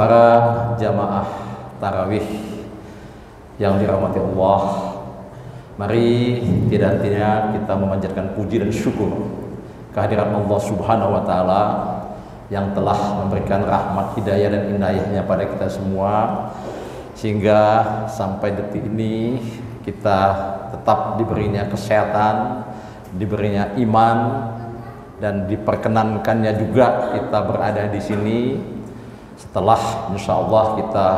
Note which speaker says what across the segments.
Speaker 1: Para jamaah tarawih yang dirahmati Allah, mari tidak hentinya kita memanjatkan puji dan syukur kehadiran Allah Subhanahu wa Ta'ala yang telah memberikan rahmat, hidayah dan inayahnya pada kita semua, sehingga sampai detik ini kita tetap diberinya kesehatan, diberinya iman, dan diperkenankannya juga kita berada di sini setelah insya Allah kita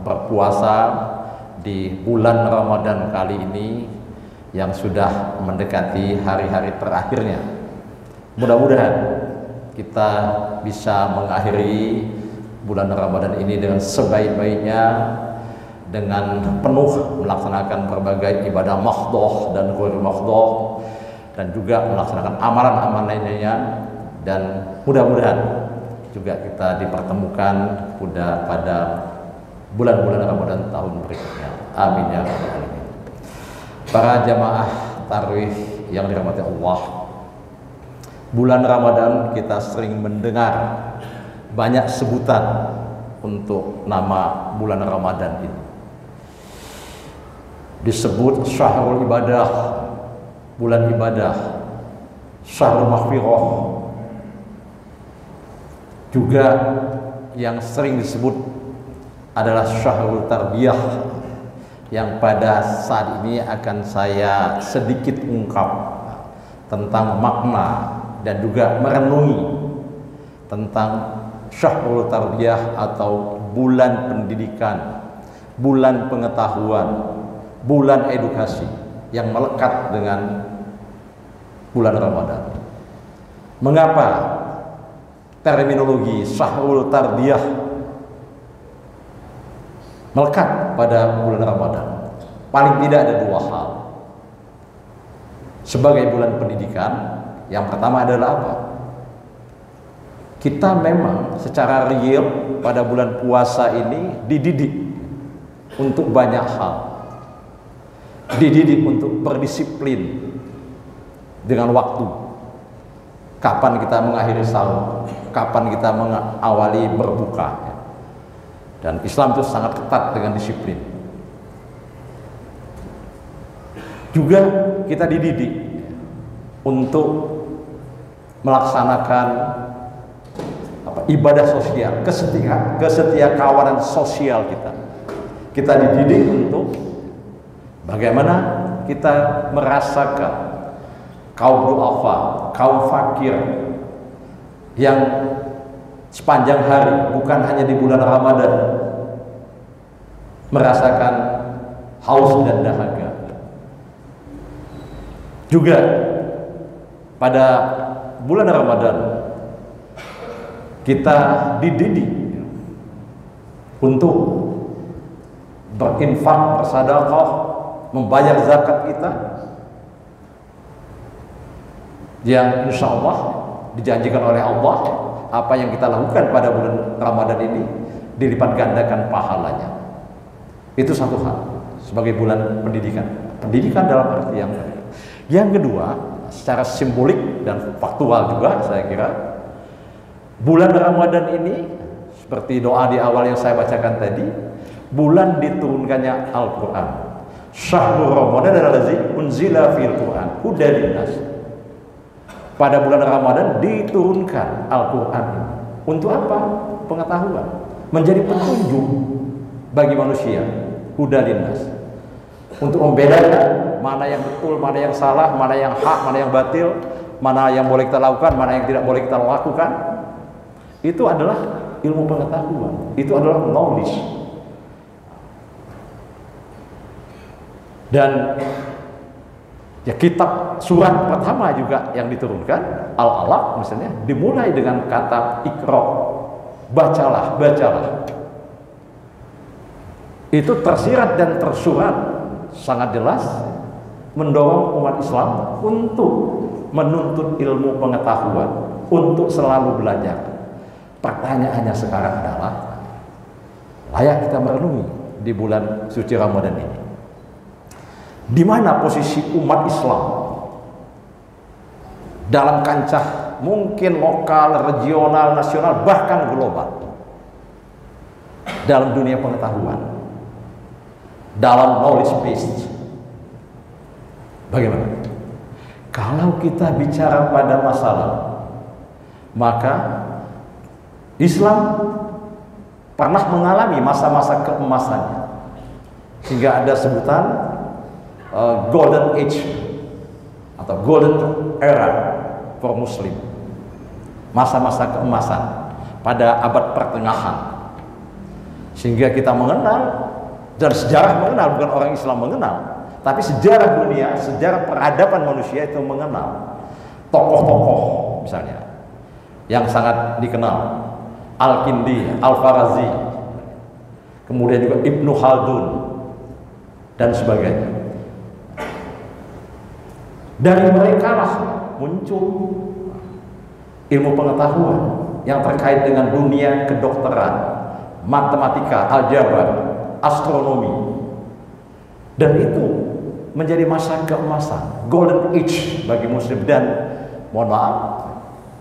Speaker 1: berpuasa di bulan Ramadan kali ini yang sudah mendekati hari-hari terakhirnya. Mudah-mudahan kita bisa mengakhiri bulan Ramadan ini dengan sebaik-baiknya, dengan penuh melaksanakan berbagai ibadah mahdhah dan ghair mahdhah, dan juga melaksanakan amalan-amalan lainnya, dan mudah-mudahan juga kita dipertemukan pada bulan-bulan Ramadan tahun berikutnya. Amin ya rabbal alamin. Para jamaah tarawih yang dirahmati Allah, bulan Ramadan kita sering mendengar banyak sebutan untuk nama bulan Ramadan ini. Disebut syahrul ibadah, bulan ibadah, syahrul maghfirah. Juga yang sering disebut adalah syahrul tarbiyah, yang pada saat ini akan saya sedikit ungkap tentang makna dan juga merenungi tentang syahrul tarbiyah atau bulan pendidikan, bulan pengetahuan, bulan edukasi yang melekat dengan bulan Ramadan. Mengapa terminologi syahrul tarbiyah melekat pada bulan Ramadan? Paling tidak ada dua hal. Sebagai bulan pendidikan, yang pertama adalah apa? Kita memang secara real pada bulan puasa ini dididik untuk banyak hal. Dididik untuk berdisiplin dengan waktu. Kapan kita mengakhiri sahur, kapan kita mengawali berbuka. Dan Islam itu sangat ketat dengan disiplin. Juga kita dididik untuk melaksanakan ibadah sosial, kesetiakawanan sosial kita. Kita dididik untuk bagaimana kita merasakan kaum du'afa, kaum fakir yang sepanjang hari, bukan hanya di bulan Ramadan, merasakan haus dan dahaga. Juga pada bulan Ramadan kita dididik untuk berinfak, bersedekah, membayar zakat kita, yang insya Allah dijanjikan oleh Allah, apa yang kita lakukan pada bulan Ramadan ini dilipat gandakan pahalanya. Itu satu hal sebagai bulan pendidikan. Pendidikan dalam arti yang baik. Yang kedua, secara simbolik dan faktual juga saya kira, bulan Ramadan ini seperti doa di awal yang saya bacakan tadi, bulan diturunkannya Al-Quran. Syahrul Ramadan allazi unzila fil Quran hudan linnas. Pada bulan Ramadan diturunkan Al-Quran. Untuk apa? Pengetahuan. Menjadi petunjuk bagi manusia. Hudan linnas. Untuk membedakan mana yang betul, mana yang salah, mana yang hak, mana yang batil, mana yang boleh kita lakukan, mana yang tidak boleh kita lakukan. Itu adalah ilmu pengetahuan. Itu adalah knowledge. Dan ya, kitab surat pertama juga yang diturunkan, Al-Alaq misalnya, dimulai dengan kata Iqra, bacalah, bacalah. Itu tersirat dan tersurat sangat jelas mendorong umat Islam untuk menuntut ilmu pengetahuan, untuk selalu belajar. Pertanyaannya sekarang adalah, layak kita merenungi di bulan suci Ramadan ini, di mana posisi umat Islam dalam kancah mungkin lokal, regional, nasional, bahkan global. dalam dunia pengetahuan, dalam knowledge based. Bagaimana? Kalau kita bicara pada masalah, maka Islam pernah mengalami masa-masa keemasannya, sehingga ada sebutan Golden Age atau Golden Era for Muslim, masa-masa keemasan pada abad pertengahan, sehingga kita mengenal dan sejarah mengenal, bukan orang Islam mengenal, tapi sejarah dunia, sejarah peradaban manusia itu mengenal tokoh-tokoh misalnya yang sangat dikenal, Al-Kindi, Al-Farazi, kemudian juga Ibnu Khaldun dan sebagainya. Dari mereka lah muncul ilmu pengetahuan yang terkait dengan dunia kedokteran, matematika, aljabar, astronomi, dan itu menjadi masa keemasan, golden age bagi Muslim. Dan mohon maaf,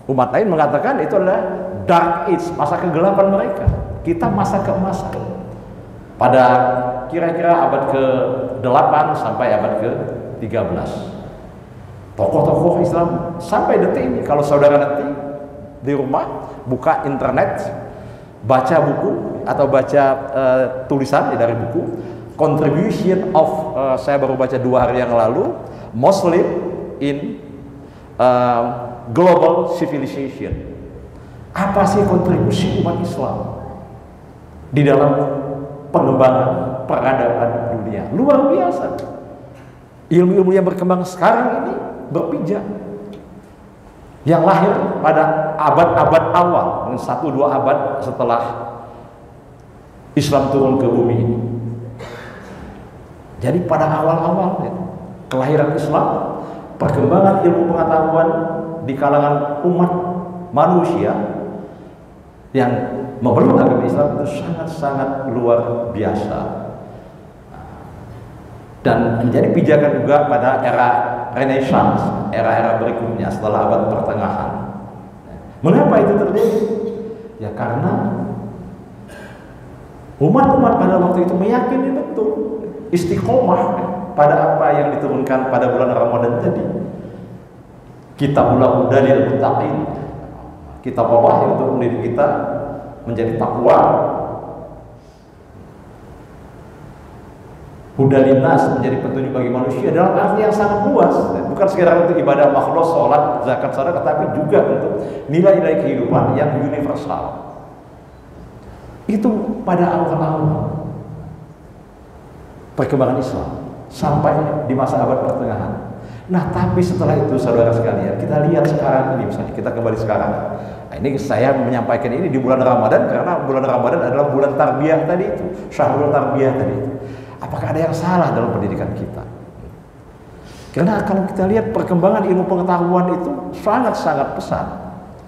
Speaker 1: umat lain mengatakan itu adalah dark age, masa kegelapan mereka. Kita masa keemasan pada kira-kira abad ke-8 sampai abad ke-13. Tokoh-tokoh Islam sampai detik ini, kalau saudara nanti di rumah buka internet, baca buku atau baca tulisan dari buku Contribution of saya baru baca 2 hari yang lalu, Muslim in Global Civilization. Apa sih kontribusi umat Islam di dalam pengembangan peradaban dunia? Luar biasa. Ilmu-ilmu yang berkembang sekarang ini berpijak, yang lahir pada abad-abad awal, 1-2 abad setelah Islam turun ke bumi ini. Jadi pada awal-awal kelahiran Islam, perkembangan ilmu pengetahuan di kalangan umat manusia yang memeluk agama Islam itu sangat-sangat luar biasa, dan menjadi pijakan juga pada era Renaissance, era-era berikutnya setelah abad pertengahan. Mengapa itu terjadi? Ya karena umat-umat pada waktu itu meyakini betul, istiqomah pada apa yang diturunkan pada bulan Ramadan tadi. Kitabullah Hudalil Muttaqin, kitab Allah yang untuk mendidik kita menjadi takwa. Hudalinas, menjadi petunjuk bagi manusia dalam arti yang sangat luas, bukan sekedar untuk ibadah makhluk, sholat, zakat, sedekah, tapi juga untuk nilai-nilai kehidupan yang universal. Itu pada awal-awal perkembangan Islam sampai di masa abad pertengahan. Nah, tapi setelah itu saudara sekalian, kita lihat sekarang ini, misalnya kita kembali sekarang. Nah, ini saya menyampaikan ini di bulan Ramadan karena bulan Ramadan adalah bulan tarbiyah tadi itu, syahrul tarbiyah tadi itu. Apakah ada yang salah dalam pendidikan kita? Karena kalau kita lihat perkembangan ilmu pengetahuan itu sangat-sangat pesat.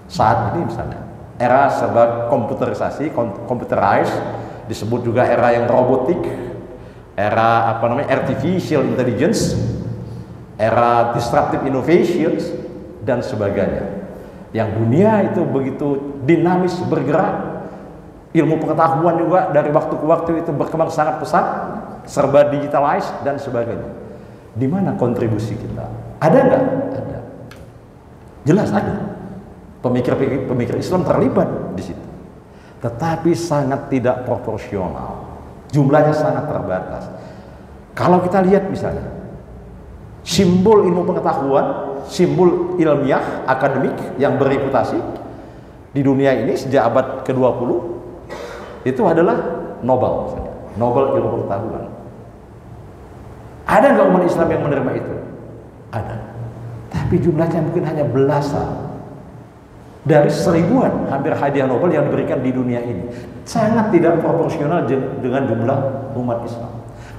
Speaker 1: Saat ini misalnya era serba komputerisasi, computerized, disebut juga era yang robotik, era artificial intelligence, era disruptive innovations dan sebagainya. Yang dunia itu begitu dinamis bergerak, ilmu pengetahuan juga dari waktu ke waktu itu berkembang sangat pesat, serba digitalized dan sebagainya. Di mana kontribusi kita? Ada nggak? Ada. Jelas ada. Pemikir Islam terlibat di situ. Tetapi sangat tidak proporsional. Jumlahnya sangat terbatas. Kalau kita lihat misalnya simbol ilmu pengetahuan, simbol ilmiah, akademik yang bereputasi di dunia ini sejak abad ke-20 itu adalah Nobel misalnya. Nobel ilmu pengetahuan. Ada nggak umat Islam yang menerima itu? Ada. Tapi jumlahnya mungkin hanya belasan dari 1000-an hampir hadiah Nobel yang diberikan di dunia ini. Sangat tidak proporsional dengan jumlah umat Islam.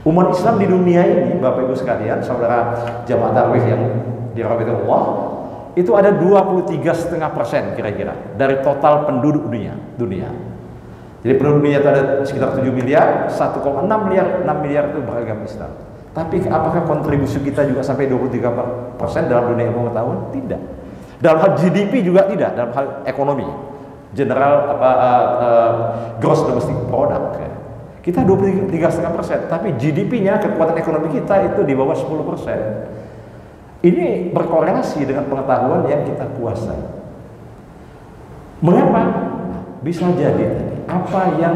Speaker 1: Umat Islam di dunia ini, Bapak Ibu sekalian, saudara jamaah tarawih yang dirahmati Allah, itu ada 23,5% kira-kira dari total penduduk dunia. Jadi penduduk dunia itu ada sekitar 7 miliar, 1,6 miliar, 6 miliar itu beragama Islam. Tapi apakah kontribusi kita juga sampai 23% dalam dunia ilmu pengetahuan? Tidak. Dalam hal GDP juga tidak, dalam hal ekonomi, general gross domestic product. Kita 23,5%, tapi GDP-nya, kekuatan ekonomi kita itu di bawah 10%. Ini berkorelasi dengan pengetahuan yang kita kuasai. Mengapa? Bisa jadi apa yang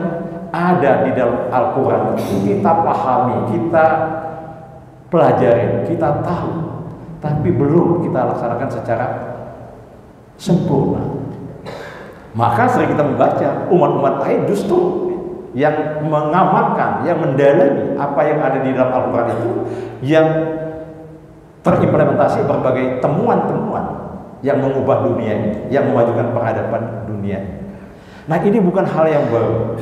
Speaker 1: ada di dalam Al-Quran itu kita pahami, kita pelajari, kita tahu, tapi belum kita laksanakan secara sempurna. Maka sering kita membaca umat-umat lain justru yang mengamalkan, yang mendalami apa yang ada di dalam Al-Quran itu, yang terimplementasi berbagai temuan-temuan yang mengubah dunia ini, yang memajukan peradaban dunia ini. Nah, ini bukan hal yang baru.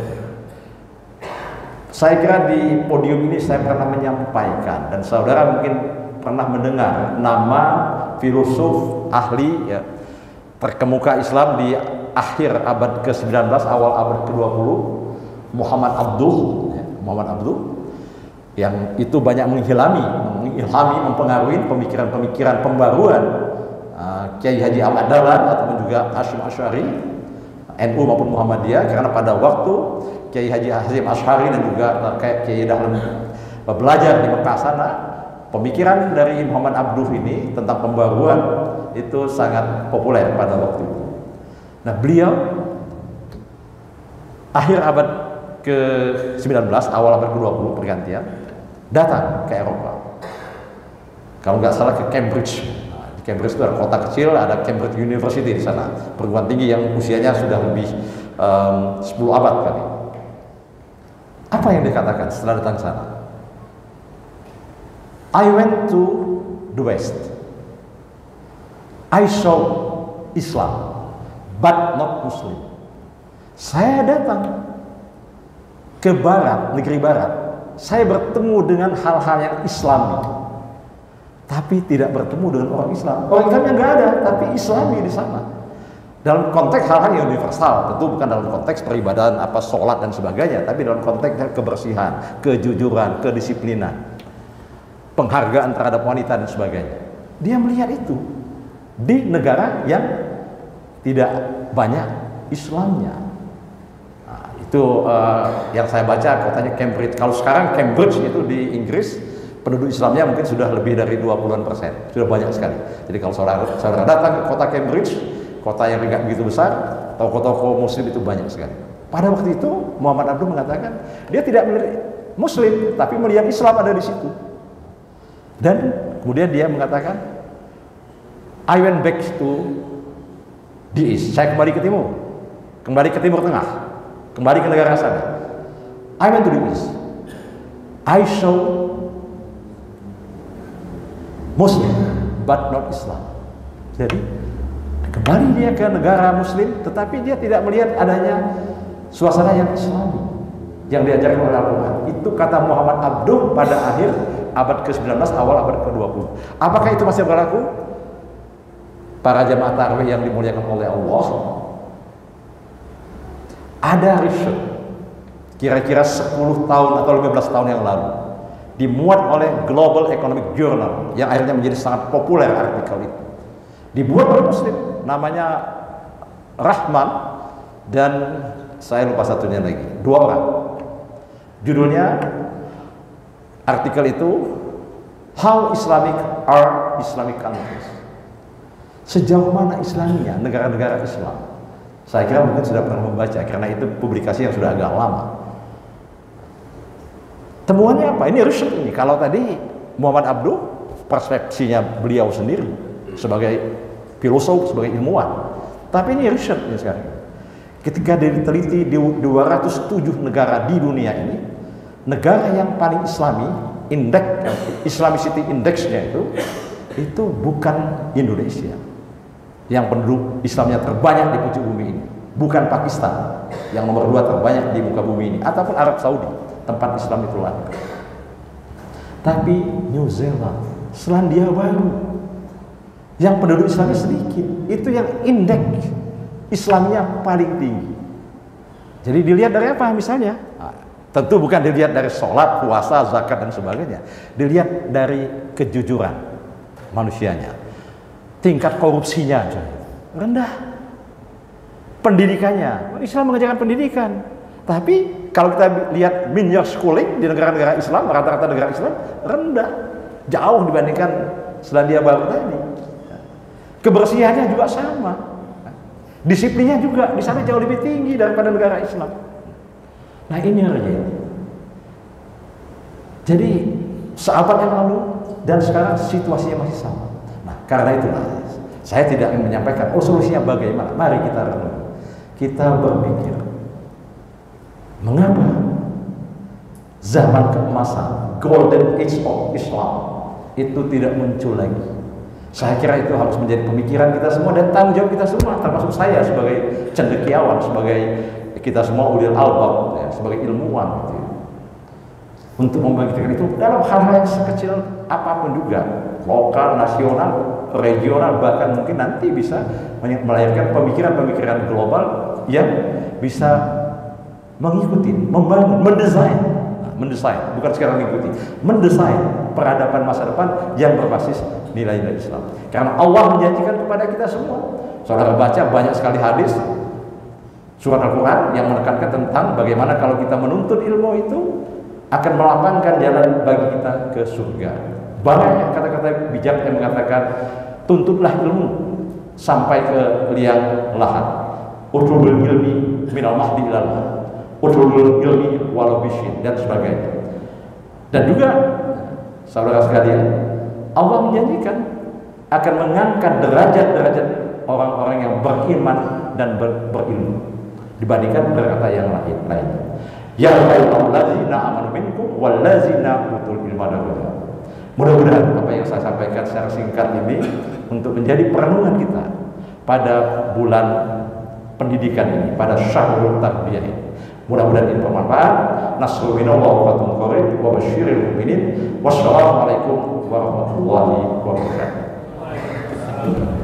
Speaker 1: Saya kira di podium ini saya pernah menyampaikan, dan saudara mungkin pernah mendengar nama filosof ahli ya, terkemuka Islam di akhir abad ke-19 awal abad ke-20, Muhammad Abduh, yang itu banyak mengilhami, mempengaruhi pemikiran-pemikiran pembaruan Kiai Haji Ahmad Dahlan ataupun juga Hasyim Asy'ari, NU maupun Muhammadiyah, karena pada waktu Kiai Haji Hasyim Asy'ari dan juga Kiai Dahlan belajar di Mekah sana, pemikiran dari Muhammad Abduh ini tentang pembaruan itu sangat populer pada waktu itu. Nah, beliau akhir abad ke-19 awal abad ke-20 pergantian datang ke Eropa, kalau nggak salah ke Cambridge. Nah, di Cambridge itu ada kota kecil, ada Cambridge University di sana, perguruan tinggi yang usianya sudah lebih 10 abad kali. Apa yang dikatakan setelah datang ke sana? I went to the West, I saw Islam but not Muslim. Saya datang ke barat, negeri barat, saya bertemu dengan hal-hal yang Islami, tapi tidak bertemu dengan orang Islam. Orang Islamnya nggak ada, tapi Islami di sana. Dalam konteks hal-hal yang universal, tentu bukan dalam konteks peribadahan apa sholat dan sebagainya, tapi dalam konteks kebersihan, kejujuran, kedisiplinan, penghargaan terhadap wanita dan sebagainya. Dia melihat itu di negara yang tidak banyak Islamnya. Itu yang saya baca kotanya Cambridge. Kalau sekarang Cambridge itu di Inggris penduduk Islamnya mungkin sudah lebih dari 20%, sudah banyak sekali. Jadi kalau saudara datang ke kota Cambridge, kota yang tidak begitu besar, toko-toko Muslim itu banyak sekali. Pada waktu itu Muhammad Abduh mengatakan dia tidak melihat Muslim, tapi melihat Islam ada di situ. Dan kemudian dia mengatakan, I went back to the East. Saya kembali ke timur, kembali ke Timur Tengah. Kembali ke negara sana. I went to the East. I saw Muslim, but not Islam. Jadi kembali dia ke negara Muslim, tetapi dia tidak melihat adanya suasana yang Islami yang diajarkan oleh Al-Quran. Itu kata Muhammad Abduh pada akhir abad ke-19 awal abad ke-20. Apakah itu masih berlaku? Para jamaah tarawih yang dimuliakan oleh Allah, ada riset kira-kira 10 tahun atau 15 tahun yang lalu dimuat oleh Global Economic Journal yang akhirnya menjadi sangat populer artikel itu. Dibuat oleh Muslim, namanya Rahman dan saya lupa satunya lagi, 2 orang. Judulnya artikel itu How Islamic Are Islamic Countries. Sejauh mana Islamnya negara-negara Islam? Saya kira mungkin sudah pernah membaca, karena itu publikasi yang sudah agak lama. Temuannya apa? Ini riset ini. Kalau tadi Muhammad Abduh, persepsinya beliau sendiri sebagai filosof, sebagai ilmuwan. Tapi ini riset ini sekarang. Ketika diteliti di 207 negara di dunia ini, negara yang paling Islami, indeks Islamicity Index-nya itu bukan Indonesia, yang penduduk Islamnya terbanyak di pucuk bumi ini, bukan Pakistan yang nomor 2 terbanyak di muka bumi ini, ataupun Arab Saudi tempat Islam itu lahir, tapi New Zealand, Selandia Baru yang penduduk Islamnya sedikit, itu yang indeks Islamnya paling tinggi. Jadi dilihat dari apa misalnya? Tentu bukan dilihat dari sholat, puasa, zakat dan sebagainya, dilihat dari kejujuran manusianya. Tingkat korupsinya rendah. Pendidikannya, Islam mengajarkan pendidikan.
Speaker 2: Tapi kalau kita lihat minor schooling di negara-negara Islam, rata-rata negara Islam rendah, jauh dibandingkan Selandia Baru tadi. Kebersihannya juga sama, disiplinnya juga di sana jauh lebih tinggi daripada negara Islam. Nah ini real. Jadi sahabat yang lalu dan sekarang situasinya masih sama. Nah karena itulah saya tidak ingin menyampaikan solusinya bagaimana. Mari kita renung, kita berpikir, mengapa zaman keemasan, golden age of Islam itu tidak muncul lagi. Saya kira itu harus menjadi pemikiran kita semua dan tanggung jawab kita semua, termasuk saya sebagai cendekiawan, sebagai kita semua ulil albab, ya, sebagai ilmuwan gitu, untuk membangkitkan itu dalam hal-hal yang sekecil apapun juga, lokal, nasional, regional, bahkan mungkin nanti bisa melahirkan pemikiran-pemikiran global yang bisa mengikuti, membangun, mendesain, bukan sekarang mengikuti, mendesain peradaban masa depan yang berbasis nilai-nilai Islam. Karena Allah menjanjikan kepada kita semua. Saudara baca banyak sekali hadis surat Al-Quran yang menekankan tentang bagaimana kalau kita menuntut ilmu itu akan melapangkan jalan bagi kita ke surga. Banyak kata-kata bijak yang mengatakan tuntutlah ilmu sampai ke liang lahat. Utlubul ilmi minal mahdi ilal lahad. Utlubul ilmi walau bisyid dan sebagainya. Dan juga saudara sekalian, Allah menjanjikan akan mengangkat derajat-derajat orang-orang yang beriman dan berilmu dibandingkan derajat yang lain. Ya ayyuhallazina amanu minkum wallazina utul ilma darajat. Mudah-mudahan apa yang saya sampaikan secara singkat ini untuk menjadi perenungan kita pada bulan pendidikan ini, pada syahrul tarbiyah ini. Mudah-mudahan ini bermanfaat. Nasrul minallah wa fatun qarib wa basyiril mu'minin. Wassalamualaikum warahmatullahi wabarakatuh.